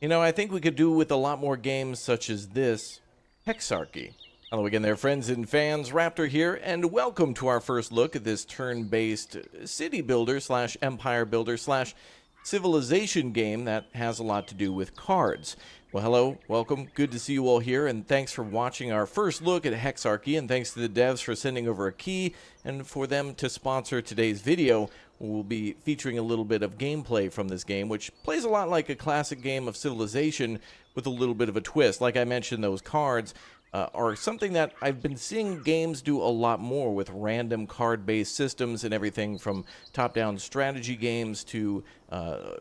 You know, I think we could do with a lot more games such as this, Hexarchy. Hello again there, friends and fans. Raptor here, and welcome to our first look at this turn-based city builder slash empire builder slash civilization game that has a lot to do with cards. Well, hello, welcome. Good to see you all here, and thanks for watching our first look at Hexarchy, and thanks to the devs for sending over a key and for them to sponsor today's video. We'll be featuring a little bit of gameplay from this game, which plays a lot like a classic game of Civilization with a little bit of a twist. Like I mentioned, those cards are something that I've been seeing games do a lot more with random card-based systems and everything from top-down strategy games to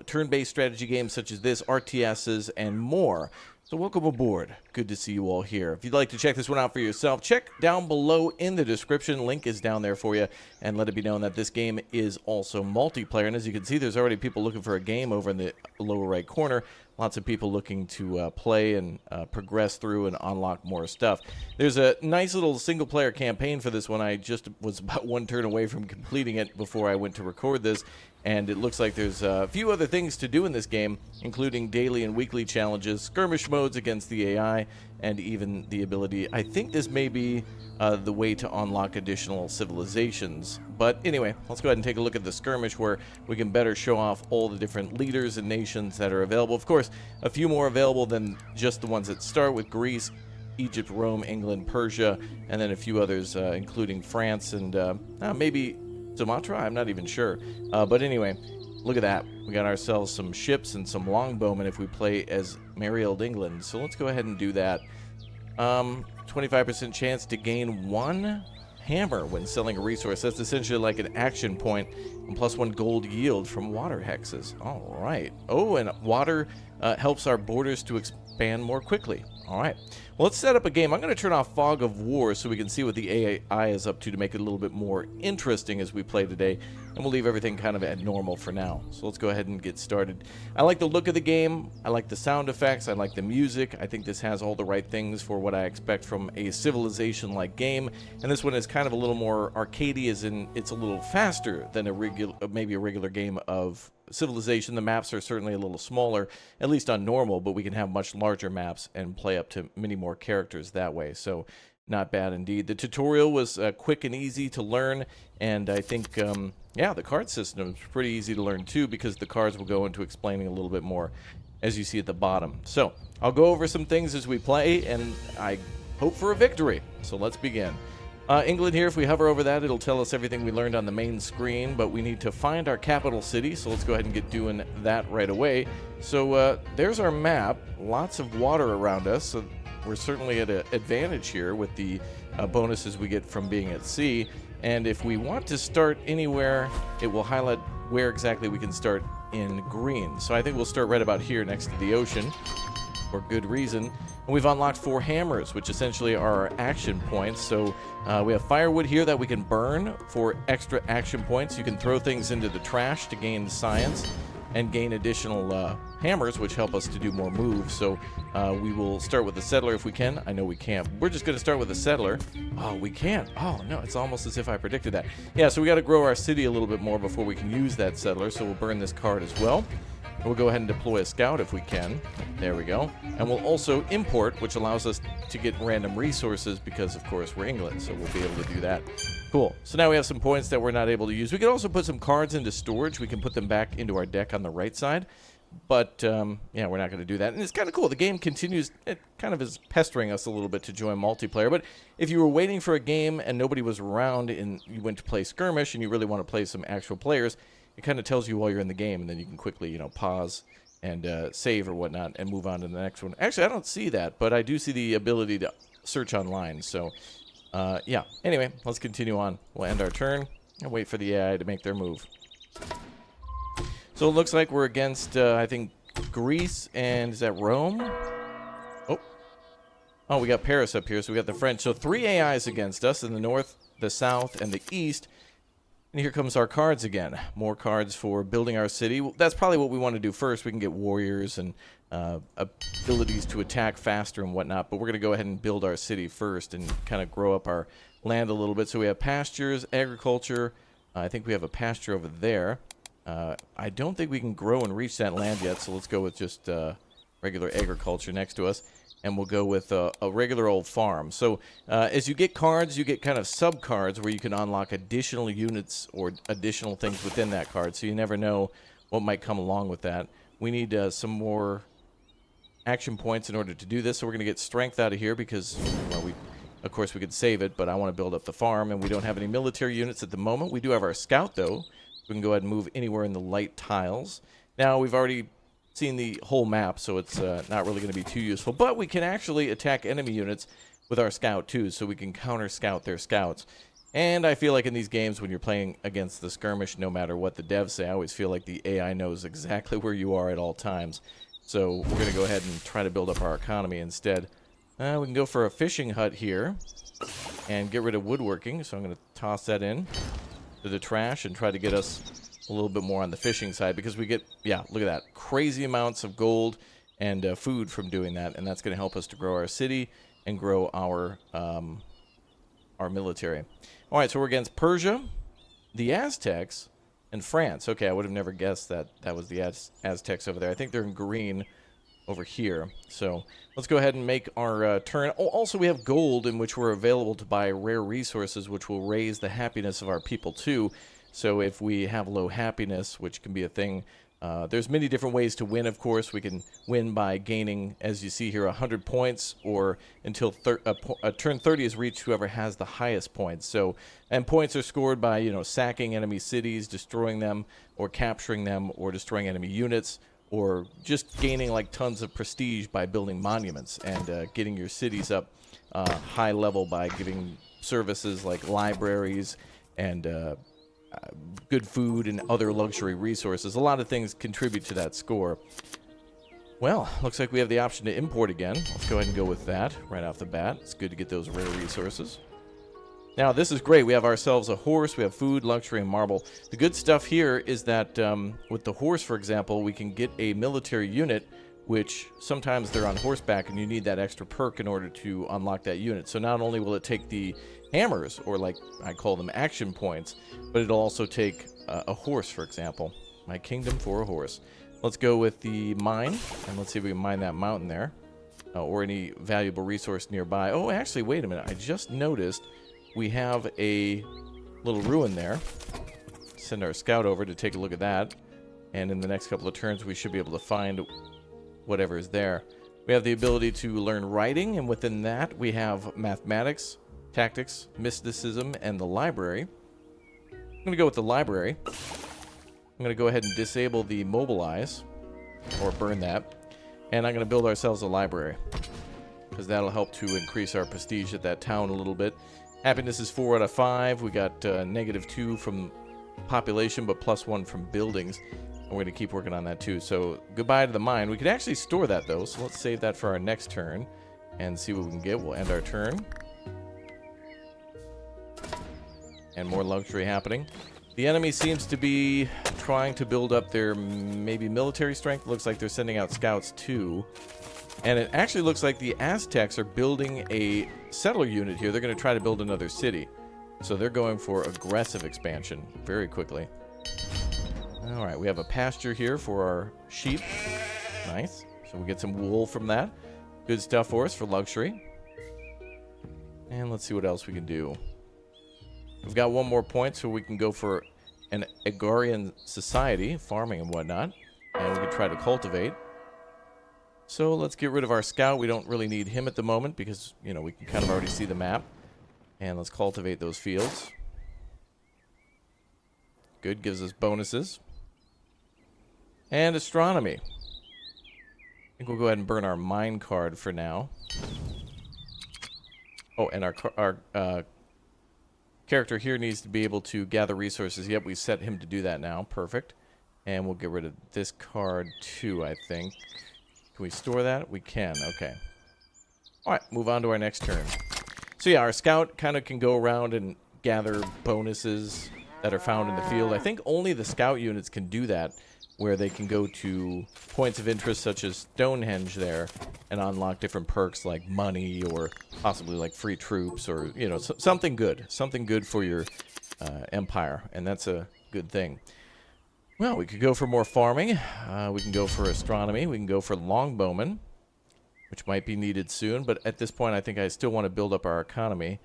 turn-based strategy games such as this, RTSs, and more. So welcome aboard. Good to see you all here. If you'd like to check this one out for yourself, check down below in the description. Link is down there for you. And let it be known that this game is also multiplayer. And as you can see, there's already people looking for a game over in the lower right corner. Lots of people looking to play and progress through and unlock more stuff. There's a nice little single-player campaign for this one. I just was about one turn away from completing it before I went to record this. And it looks like there's a few other things to do in this game, including daily and weekly challenges, skirmish modes against the AI, and even the ability, I think this may be the way to unlock additional civilizations. But anyway, let's go ahead and take a look at the skirmish where we can better show off all the different leaders and nations that are available. Of course, a few more available than just the ones that start with Greece, Egypt, Rome, England, Persia, and then a few others, including France and maybe Sumatra? I'm not even sure. But anyway, look at that. We got ourselves some ships and some longbowmen if we play as Merry Old England. So let's go ahead and do that. 25% chance to gain one hammer when selling a resource. That's essentially like an action point, and plus one gold yield from water hexes. All right. Oh, and water helps our borders to expand more quickly. All right. Well, let's set up a game. I'm going to turn off Fog of War so we can see what the AI is up to make it a little bit more interesting as we play today. And we'll leave everything kind of at normal for now. So let's go ahead and get started. I like the look of the game. I like the sound effects. I like the music. I think this has all the right things for what I expect from a Civilization-like game. And this one is kind of a little more arcadey, as in it's a little faster than maybe a regular game of Civilization. The maps are certainly a little smaller, at least on normal, but we can have much larger maps and play up to many more characters that way. So not bad indeed. The tutorial was quick and easy to learn, and I think, yeah, the card system is pretty easy to learn too, because the cards will go into explaining a little bit more, as you see at the bottom. So I'll go over some things as we play, and I hope for a victory. So let's begin. England here, if we hover over that, it'll tell us everything we learned on the main screen, but we need to find our capital city, so let's go ahead and get doing that right away. So there's our map. Lots of water around us, so we're certainly at an advantage here with the bonuses we get from being at sea. And if we want to start anywhere, it will highlight where exactly we can start in green. So I think we'll start right about here next to the ocean, for good reason. And we've unlocked 4 hammers, which essentially are our action points. So we have firewood here that we can burn for extra action points. You can throw things into the trash to gain science and gain additional hammers, which help us to do more moves. So we will start with the settler if we can. I know we can't. We're just going to start with the settler. Oh, we can't. Oh, no, it's almost as if I predicted that. Yeah, so we got to grow our city a little bit more before we can use that settler. So we'll burn this card as well. We'll go ahead and deploy a scout if we can. There we go. And we'll also import, which allows us to get random resources because, of course, we're England, so we'll be able to do that. Cool. So now we have some points that we're not able to use. We can also put some cards into storage. We can put them back into our deck on the right side. But, yeah, we're not going to do that. And it's kind of cool. The game continues. It kind of is pestering us a little bit to join multiplayer. But if you were waiting for a game and nobody was around and you went to play skirmish and you really want to play some actual players, it kind of tells you while you're in the game, and then you can quickly, you know, pause and save or whatnot and move on to the next one. Actually, I don't see that, but I do see the ability to search online. So, yeah. Anyway, let's continue on. We'll end our turn and wait for the AI to make their move. So it looks like we're against, I think, Greece, and is that Rome? Oh, we got Paris up here, so we got the French. So 3 AIs against us in the north, the south, and the east. And here comes our cards again. More cards for building our city. That's probably what we want to do first. We can get warriors and abilities to attack faster and whatnot. But we're going to go ahead and build our city first and kind of grow up our land a little bit. So we have pastures, agriculture. I think we have a pasture over there. I don't think we can grow and reach that land yet. So let's go with just regular agriculture next to us, and we'll go with a regular old farm. So as you get cards, you get kind of sub-cards where you can unlock additional units or additional things within that card, so you never know what might come along with that. We need some more action points in order to do this, so we're going to get strength out of here because, well, of course we could save it, but I want to build up the farm, and we don't have any military units at the moment. We do have our scout, though. We can go ahead and move anywhere in the light tiles. Now, we've already seen the whole map, so it's not really going to be too useful, but we can actually attack enemy units with our scout, too, so we can counter-scout their scouts. And I feel like in these games, when you're playing against the skirmish, no matter what the devs say, I always feel like the AI knows exactly where you are at all times. So we're going to go ahead and try to build up our economy instead. We can go for a fishing hut here and get rid of woodworking. So I'm going to toss that in to the trash and try to get us a little bit more on the fishing side because we get, yeah, look at that, crazy amounts of gold and food from doing that. And that's going to help us to grow our city and grow our military. All right, so we're against Persia, the Aztecs, and France. Okay, I would have never guessed that that was the Aztecs over there. I think they're in green over here. So let's go ahead and make our turn. Oh, also, we have gold in which we're available to buy rare resources, which will raise the happiness of our people, too. So if we have low happiness, which can be a thing, there's many different ways to win, of course. We can win by gaining, as you see here, 100 points, or until turn 30 is reached, whoever has the highest points. So, and points are scored by, you know, sacking enemy cities, destroying them, or capturing them, or destroying enemy units, or just gaining like tons of prestige by building monuments and getting your cities up high level by giving services like libraries and good food and other luxury resources. A lot of things contribute to that score. Well, looks like we have the option to import again. Let's go ahead and go with that right off the bat. It's good to get those rare resources. Now, this is great. We have ourselves a horse, we have food, luxury, and marble. The good stuff here is that with the horse, for example, we can get a military unit, which sometimes they're on horseback, and you need that extra perk in order to unlock that unit. So not only will it take the hammers, or like I call them action points, but it'll also take a horse, for example. My kingdom for a horse. Let's go with the mine, and let's see if we can mine that mountain there, or any valuable resource nearby. Oh, actually, wait a minute. I just noticed we have a little ruin there. Send our scout over to take a look at that, and in the next couple of turns, we should be able to find whatever is there. We have the ability to learn writing, and within that, we have mathematics, tactics, mysticism, and the library. I'm going to go with the library. I'm going to go ahead and disable the mobilize, or burn that, and I'm going to build ourselves a library, because that'll help to increase our prestige at that town a little bit. Happiness is 4 out of 5. We got -2 from population, but +1 from buildings. And we're going to keep working on that too. So goodbye to the mine. We could actually store that though, so let's save that for our next turn and see what we can get. We'll end our turn. And more luxury happening. The enemy seems to be trying to build up their maybe military strength. Looks like they're sending out scouts too. And it actually looks like the Aztecs are building a settler unit here. They're going to try to build another city. So they're going for aggressive expansion very quickly. All right, we have a pasture here for our sheep. Nice. So we get some wool from that. Good stuff for us for luxury. And let's see what else we can do. We've got one more point, so we can go for an agrarian society, farming and whatnot. And we can try to cultivate. So let's get rid of our scout. We don't really need him at the moment because, you know, we can kind of already see the map. And let's cultivate those fields. Good, gives us bonuses. And astronomy. I think we'll go ahead and burn our mine card for now. Oh, and our character here needs to be able to gather resources. Yep, we set him to do that now. Perfect. And we'll get rid of this card too, I think. Can we store that? We can. Okay. All right, move on to our next turn. So yeah, our scout kind of can go around and gather bonuses that are found in the field. I think only the scout units can do that, where they can go to points of interest such as Stonehenge there and unlock different perks like money or possibly like free troops or, you know, something good for your empire, and that's a good thing. Well, we could go for more farming. We can go for astronomy. We can go for longbowmen, which might be needed soon. But at this point, I think I still want to build up our economy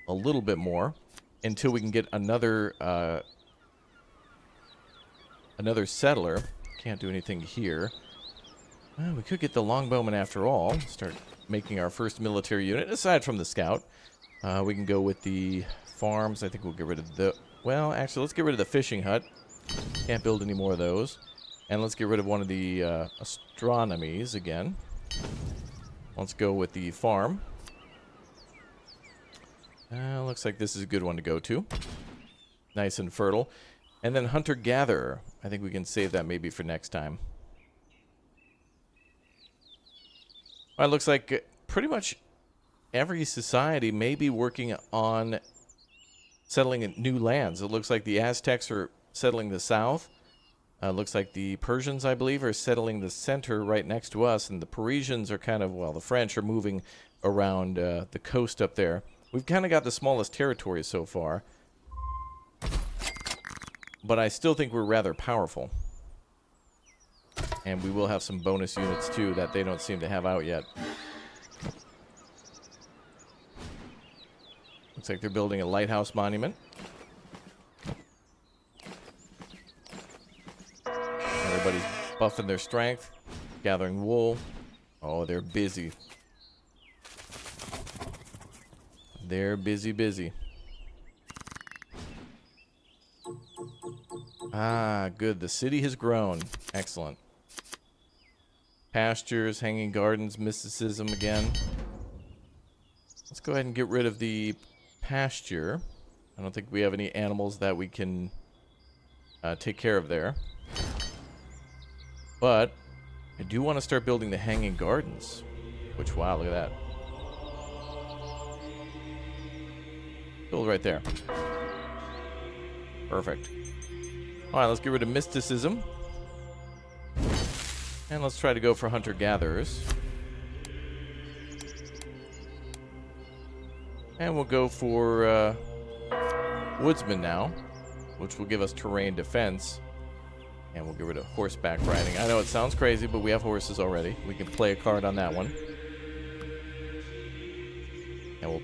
a little bit more until we can get another settler. Can't do anything here. Well, we could get the longbowmen after all. Start making our first military unit, aside from the scout. We can go with the farms. I think we'll get rid of the... Well, actually, let's get rid of the fishing hut. Can't build any more of those. And let's get rid of one of the astronomies again. Let's go with the farm. Looks like this is a good one to go to. Nice and fertile. And then hunter-gatherer. I think we can save that maybe for next time. Well, it looks like pretty much every society may be working on settling in new lands. It looks like the Aztecs are settling the south. Looks like the Persians, I believe, are settling the center right next to us. And the Parisians are kind of, well, the French are moving around the coast up there. We've kind of got the smallest territory so far. But I still think we're rather powerful. And we will have some bonus units, too, that they don't seem to have out yet. Looks like they're building a lighthouse monument. Everybody's buffing their strength, gathering wool. Oh, they're busy. They're busy. Ah, good. The city has grown. Excellent. Pastures, hanging gardens, mysticism again. Let's go ahead and get rid of the pasture. I don't think we have any animals that we can take care of there. But I do want to start building the hanging gardens. Which, wow, look at that. Build right there. Perfect. Alright, let's get rid of mysticism. And let's try to go for hunter-gatherers. And we'll go for woodsmen now, which will give us terrain defense. And we'll get rid of horseback riding. I know it sounds crazy, but we have horses already. We can play a card on that one. And we'll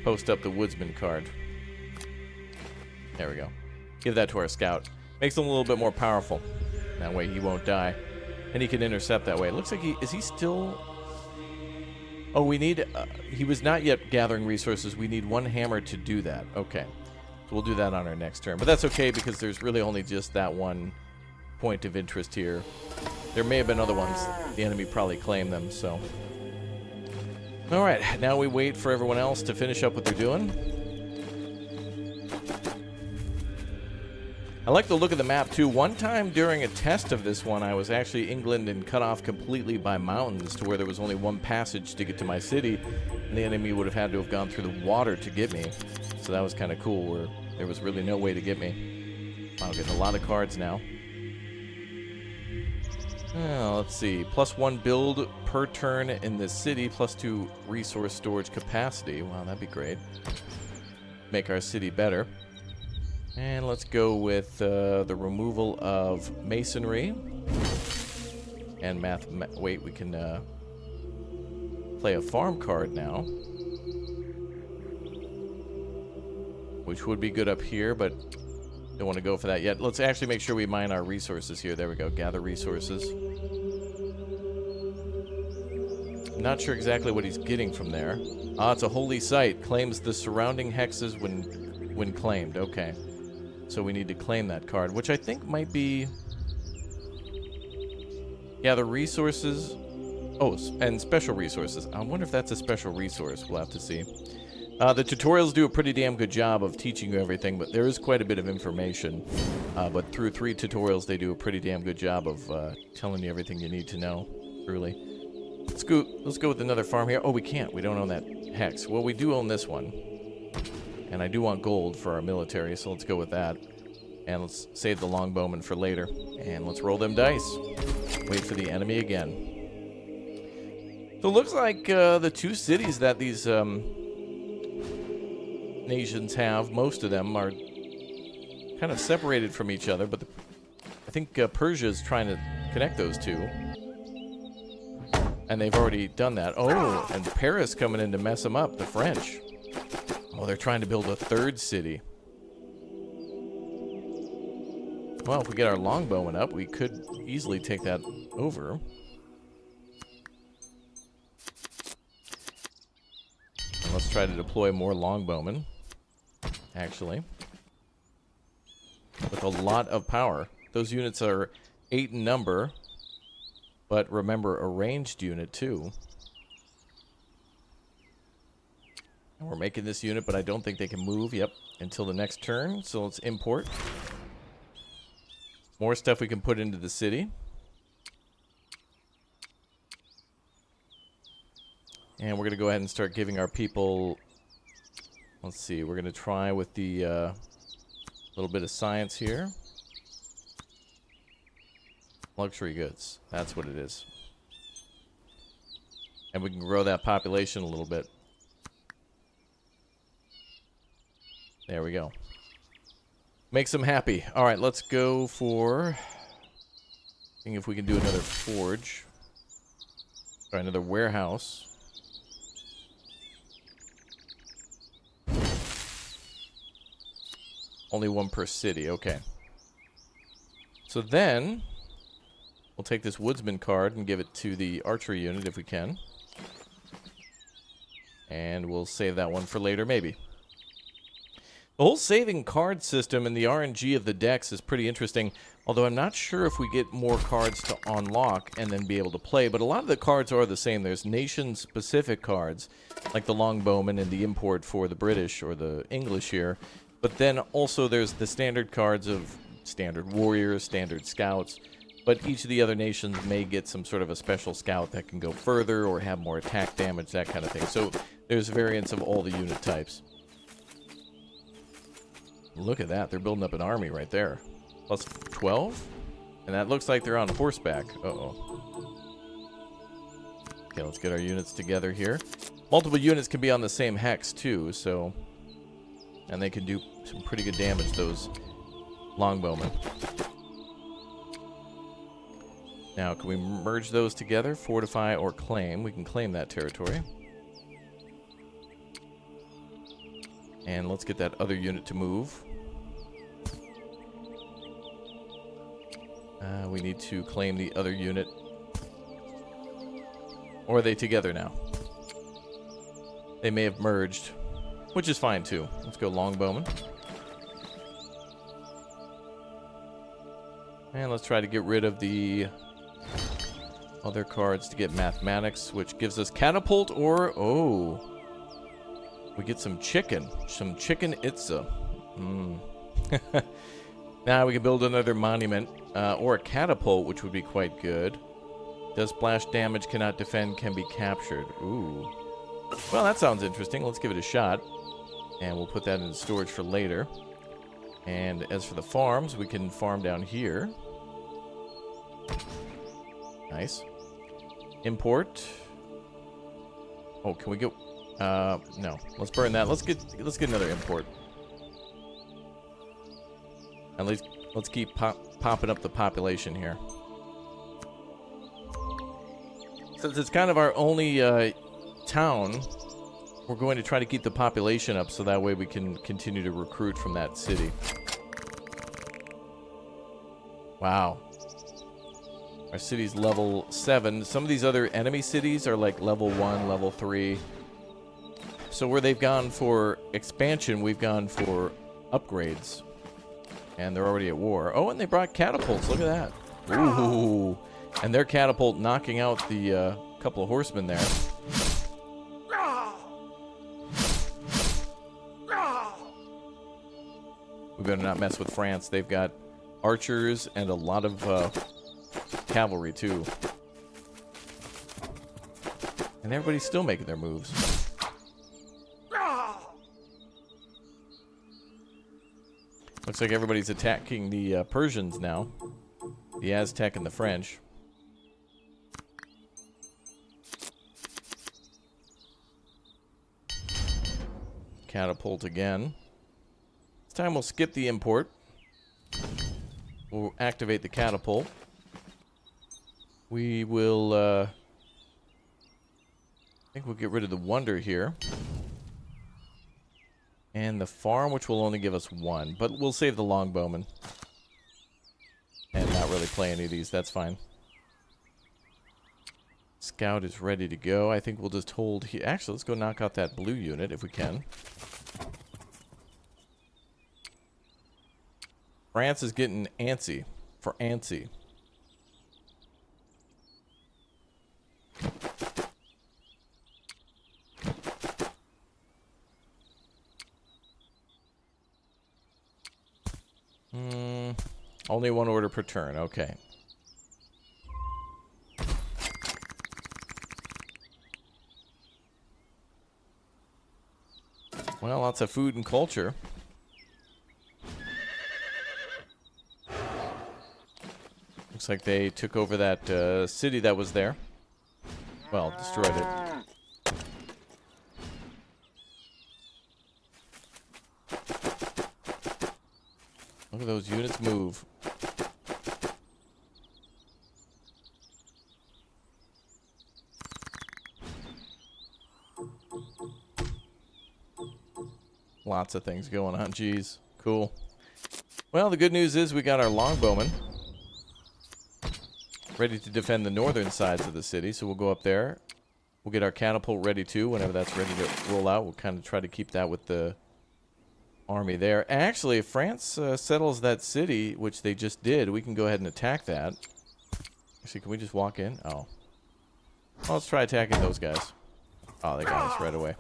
post up the woodsman card. There we go. Give that to our scout. Makes him a little bit more powerful. That way he won't die. And he can intercept that way. It looks like is he still... Oh, we need... he was not yet gathering resources. We need one hammer to do that. Okay. So we'll do that on our next turn. But that's okay because there's really only just that one point of interest here. There may have been other ones. The enemy probably claimed them, so... Alright, now we wait for everyone else to finish up what they're doing. I like the look of the map, too. One time during a test of this one, I was actually England and cut off completely by mountains to where there was only one passage to get to my city, and the enemy would have had to have gone through the water to get me. So that was kind of cool, where there was really no way to get me. Wow, getting a lot of cards now. Let's see. +1 build per turn in this city, +2 resource storage capacity. Wow, that'd be great. Make our city better. And let's go with the removal of masonry. And wait, we can play a farm card now. Which would be good up here, but don't want to go for that yet. Let's actually make sure we mine our resources here. There we go. Gather resources. I'm not sure exactly what he's getting from there. Ah, it's a holy site. Claims the surrounding hexes when claimed. Okay. So we need to claim that card, which I think might be... Yeah, the resources... Oh, and special resources. I wonder if that's a special resource. We'll have to see. The tutorials do a pretty damn good job of teaching you everything, but there is quite a bit of information. But through 3 tutorials, they do a pretty damn good job of telling you everything you need to know, truly. Let's go with another farm here. Oh, we can't. We don't own that hex. Well, we do own this one. And I do want gold for our military, so let's go with that. And let's save the longbowmen for later. And let's roll them dice. Wait for the enemy again. So it looks like the 2 cities that these nations have, most of them are kind of separated from each other, but I think Persia's trying to connect those two. And they've already done that. Oh, and Paris coming in to mess them up, the French. Oh, they're trying to build a third city. Well, if we get our longbowmen up, we could easily take that over. And let's try to deploy more longbowmen, actually. With a lot of power. Those units are 8 in number, but remember, a ranged unit, too. And we're making this unit, but I don't think they can move, yep, until the next turn. So let's import. More stuff we can put into the city. And we're going to go ahead and start giving our people... Let's see, we're going to try with the little bit of science here. Luxury goods, that's what it is. And we can grow that population a little bit. There we go. Makes them happy. All right, let's go for... Seeing if we can do another forge. Or another warehouse. Only one per city, okay. So then, we'll take this woodsman card and give it to the archery unit if we can. And we'll save that one for later, maybe. The whole saving card system and the RNG of the decks is pretty interesting, although I'm not sure if we get more cards to unlock and then be able to play, but a lot of the cards are the same. There's nation-specific cards, like the longbowman and the import for the British or the English here, but then also there's the standard cards of standard warriors, standard scouts, but each of the other nations may get some sort of a special scout that can go further or have more attack damage, that kind of thing. So there's variants of all the unit types. Look at that. They're building up an army right there. Plus 12? And that looks like they're on horseback. Uh-oh. Okay, let's get our units together here. Multiple units can be on the same hex, too, so... And they can do some pretty good damage, those longbowmen. Now, can we merge those together? Fortify or claim. We can claim that territory. And let's get that other unit to move. We need to claim the other unit. Or are they together now? They may have merged, which is fine too. Let's go longbowman. And let's try to get rid of the other cards to get mathematics, which gives us catapult or... Oh... We get some chicken. Some chicken itza. Now we can build another monument. Or a catapult, which would be quite good. Does splash damage, cannot defend, can be captured. Ooh. Well, that sounds interesting. Let's give it a shot. And we'll put that in storage for later. And as for the farms, we can farm down here. Nice. Import. Oh, can we go... no. Let's burn that. Let's get another import. At least let's keep popping up the population here. Since it's kind of our only town, we're going to try to keep the population up so that way we can continue to recruit from that city. Wow. Our city's level 7. Some of these other enemy cities are like level 1, level 3. So where they've gone for expansion, we've gone for upgrades. And they're already at war. Oh, and they brought catapults. Look at that. Ooh. And their catapult knocking out the couple of horsemen there. We better not mess with France. They've got archers and a lot of cavalry, too. And everybody's still making their moves. Looks like everybody's attacking the Persians now. The Aztec and the French. Catapult again. This time we'll skip the import. We'll activate the catapult. We will, I think we'll get rid of the wonder here. And the farm, which will only give us 1. But we'll save the longbowman. And not really play any of these. That's fine. Scout is ready to go. I think we'll just hold here. Actually, let's go knock out that blue unit if we can. France is getting antsy. For antsy. Only 1 order per turn. Okay. Well, lots of food and culture. Looks like they took over that city that was there. Well, destroyed it. Look at those units move. Lots of things going on. Jeez. Cool. Well, the good news is we got our longbowmen ready to defend the northern sides of the city, so we'll go up there. We'll get our catapult ready too whenever that's ready to roll out. We'll kind of try to keep that with the army there. Actually, if France settles that city, which they just did, we can go ahead and attack that. Actually, can we just walk in? Oh. Well, let's try attacking those guys. Oh, they got us right away.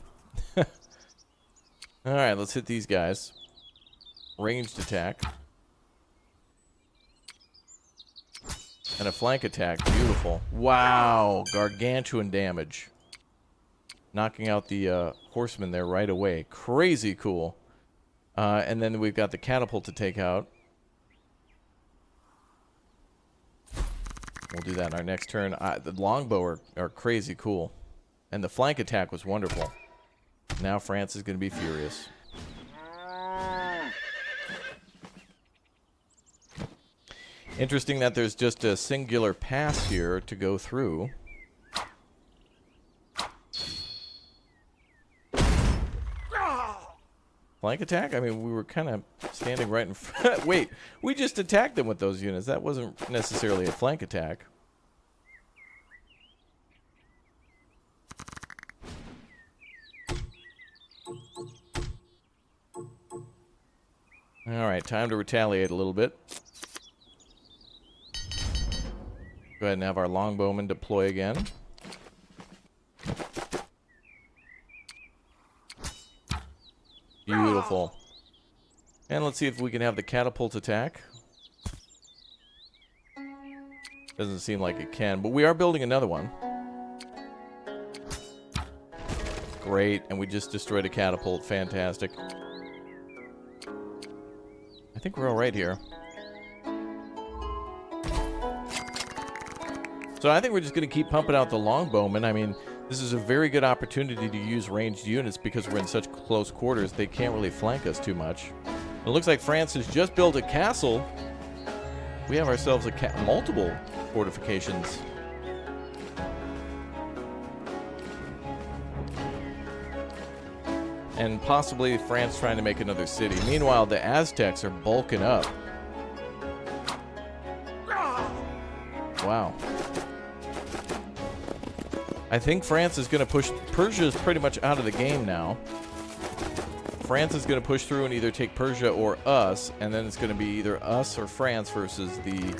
Alright, let's hit these guys. Ranged attack. And a flank attack. Beautiful. Wow. Gargantuan damage. Knocking out the horsemen there right away. Crazy cool. And then we've got the catapult to take out. We'll do that in our next turn. The longbow are crazy cool. And the flank attack was wonderful. Now France is going to be furious. Interesting that there's just a singular pass here to go through. Flank attack? I mean, we were kind of standing right in front. Wait, we just attacked them with those units. That wasn't necessarily a flank attack. Alright, time to retaliate a little bit. Go ahead and have our longbowmen deploy again. Beautiful. And let's see if we can have the catapult attack. Doesn't seem like it can, but we are building another one. Great, and we just destroyed a catapult. Fantastic. I think we're all right here. So I think we're just going to keep pumping out the longbowmen. I mean, this is a very good opportunity to use ranged units because we're in such close quarters. They can't really flank us too much. It looks like France has just built a castle. We have ourselves multiple fortifications. And possibly France trying to make another city. Meanwhile, the Aztecs are bulking up. Wow. I think France is going to push. Persia is pretty much out of the game now. France is going to push through and either take Persia or us, and then it's going to be either us or France versus the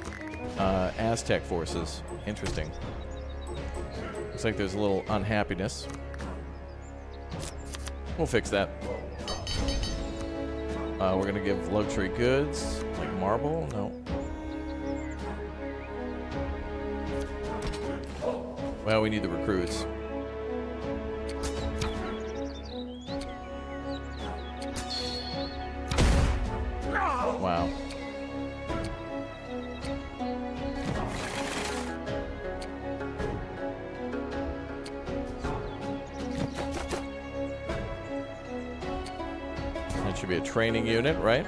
Aztec forces. Interesting. Looks like there's a little unhappiness. We'll fix that. We're going to give luxury goods, like marble. No. Well, we need the recruits. Wow. That should be a training unit, right?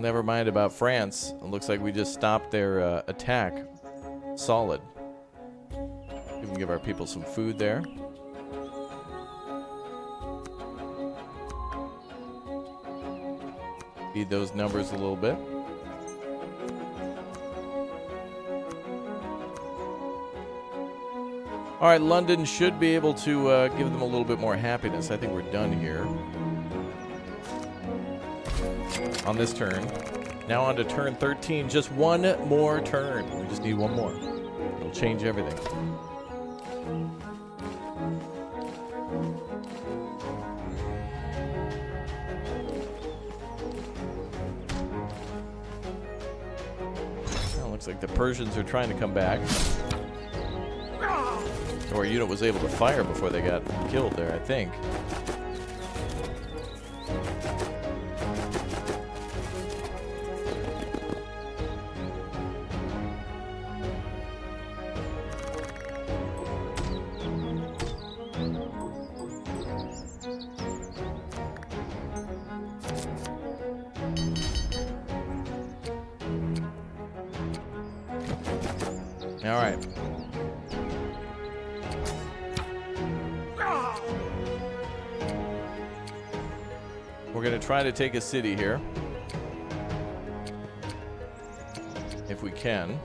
never mind about France. It looks like we just stopped their attack. Solid. We can give our people some food there. Feed those numbers a little bit. All right, London should be able to give them a little bit more happiness. I think we're done here on this turn. Now on to turn 13. Just one more turn. We just need one more. It'll change everything. Well, looks like the Persians are trying to come back. Or a unit was able to fire before they got killed there, I think. All right. We're going to try to take a city here. If we can.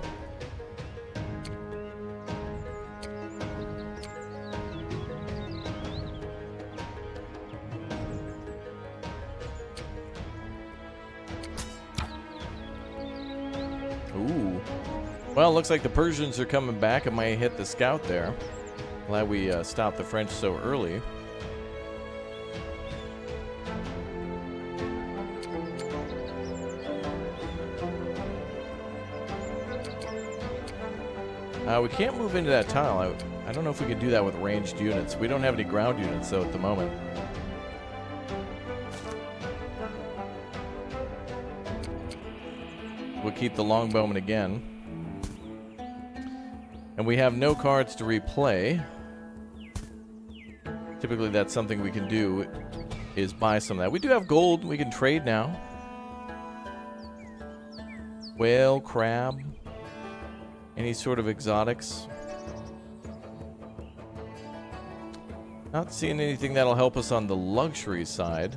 Ooh. Well, it looks like the Persians are coming back. It might hit the scout there. Glad we stopped the French so early. We can't move into that tile. I don't know if we can do that with ranged units. We don't have any ground units, though, at the moment. We'll keep the longbowman again. And we have no cards to replay. Typically, that's something we can do, is buy some of that. We do have gold. We can trade now. Whale, crab. Any sort of exotics. Not seeing anything that'll help us on the luxury side.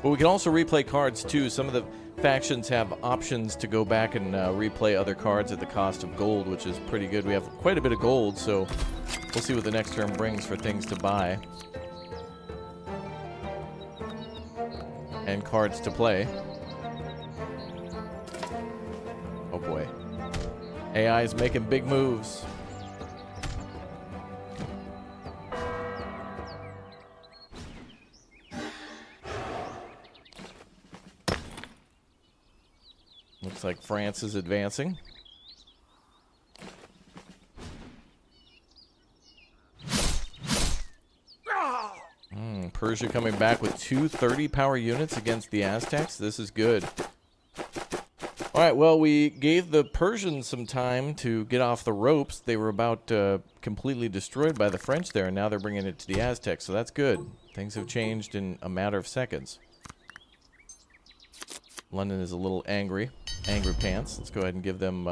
But we can also replay cards too. Some of the factions have options to go back and replay other cards at the cost of gold, which is pretty good. We have quite a bit of gold, so we'll see what the next turn brings for things to buy. And cards to play. Oh boy. AI is making big moves. Looks like France is advancing. Persia coming back with 2 30-power units against the Aztecs. This is good. All right, well, we gave the Persians some time to get off the ropes. They were about completely destroyed by the French there, and now they're bringing it to the Aztecs, so that's good. Things have changed in a matter of seconds. London is a little angry. Angry pants. Let's go ahead and give them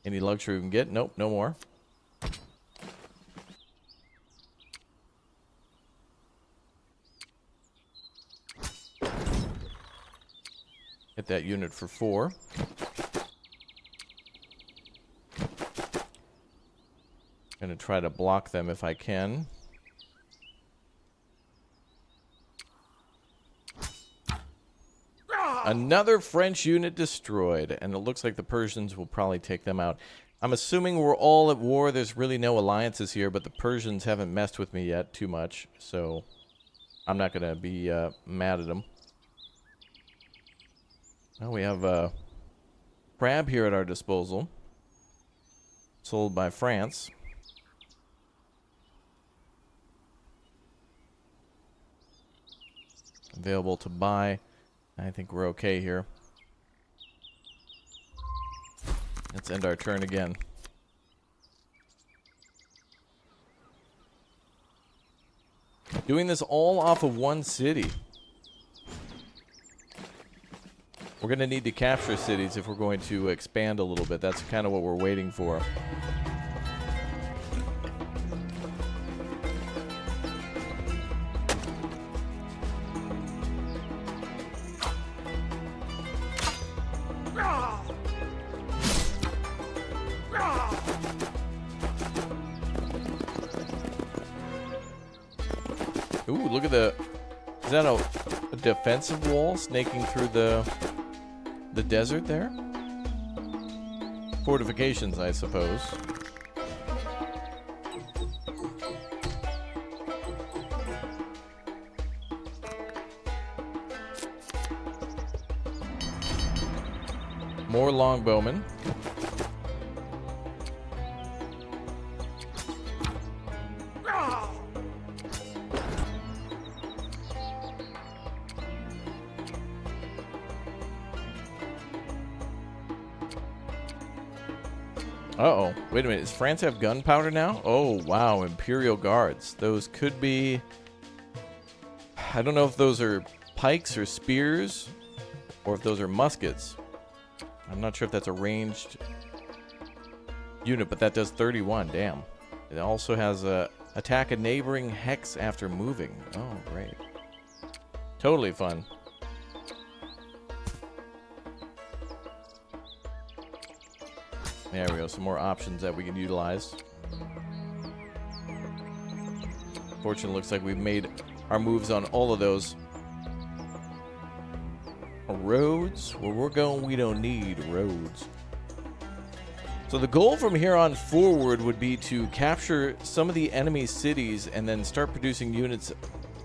any luxury we can get. Nope, no more. Hit that unit for 4. Gonna try to block them if I can. Another French unit destroyed, and it looks like the Persians will probably take them out. I'm assuming we're all at war. There's really no alliances here, but the Persians haven't messed with me yet too much, so I'm not gonna be mad at them. Well, we have a crab here at our disposal, sold by France. Available to buy. I think we're okay here. Let's end our turn again. Doing this all off of one city. We're going to need to capture cities if we're going to expand a little bit. That's kind of what we're waiting for. Ooh, look at the... Is that a defensive wall snaking through the desert there? Fortifications, I suppose. More longbowmen. Uh-oh. Wait a minute. Does France have gunpowder now? Oh, wow. Imperial Guards. Those could be... I don't know if those are pikes or spears, or if those are muskets. I'm not sure if that's a ranged unit, but that does 31. Damn. It also has a attack a neighboring hex after moving. Oh, great. Totally fun. There we go, some more options that we can utilize. Fortunately, looks like we've made our moves on all of those. Roads? Where we're going, we don't need roads. So the goal from here on forward would be to capture some of the enemy cities and then start producing units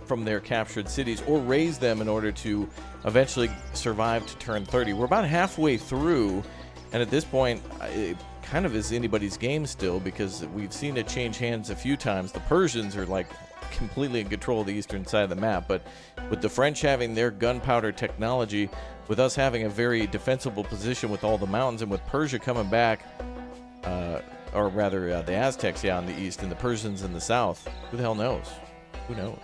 from their captured cities, or raise them in order to eventually survive to turn 30. We're about halfway through. And at this point, it kind of is anybody's game still, because we've seen it change hands a few times. The Persians are like completely in control of the eastern side of the map, but with the French having their gunpowder technology, with us having a very defensible position with all the mountains, and with Persia coming back, or rather the Aztecs, on the east, and the Persians in the south, who the hell knows? Who knows?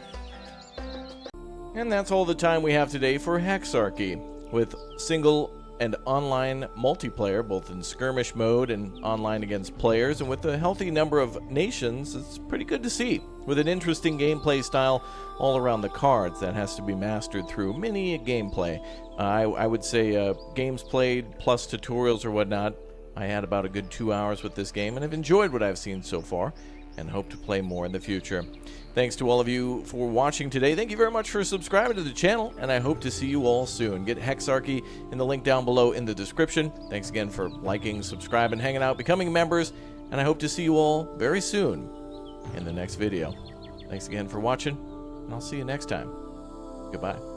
And that's all the time we have today for Hexarchy, with single and online multiplayer, both in skirmish mode and online against players, and with a healthy number of nations. It's pretty good to see, with an interesting gameplay style all around the cards that has to be mastered through mini gameplay. I would say games played plus tutorials or whatnot, I had about a good 2 hours with this game, and have enjoyed what I've seen so far, and hope to play more in the future. Thanks to all of you for watching today. Thank you very much for subscribing to the channel, and I hope to see you all soon. Get Hexarchy in the link down below in the description. Thanks again for liking, subscribing, hanging out, becoming members, and I hope to see you all very soon in the next video. Thanks again for watching, and I'll see you next time. Goodbye.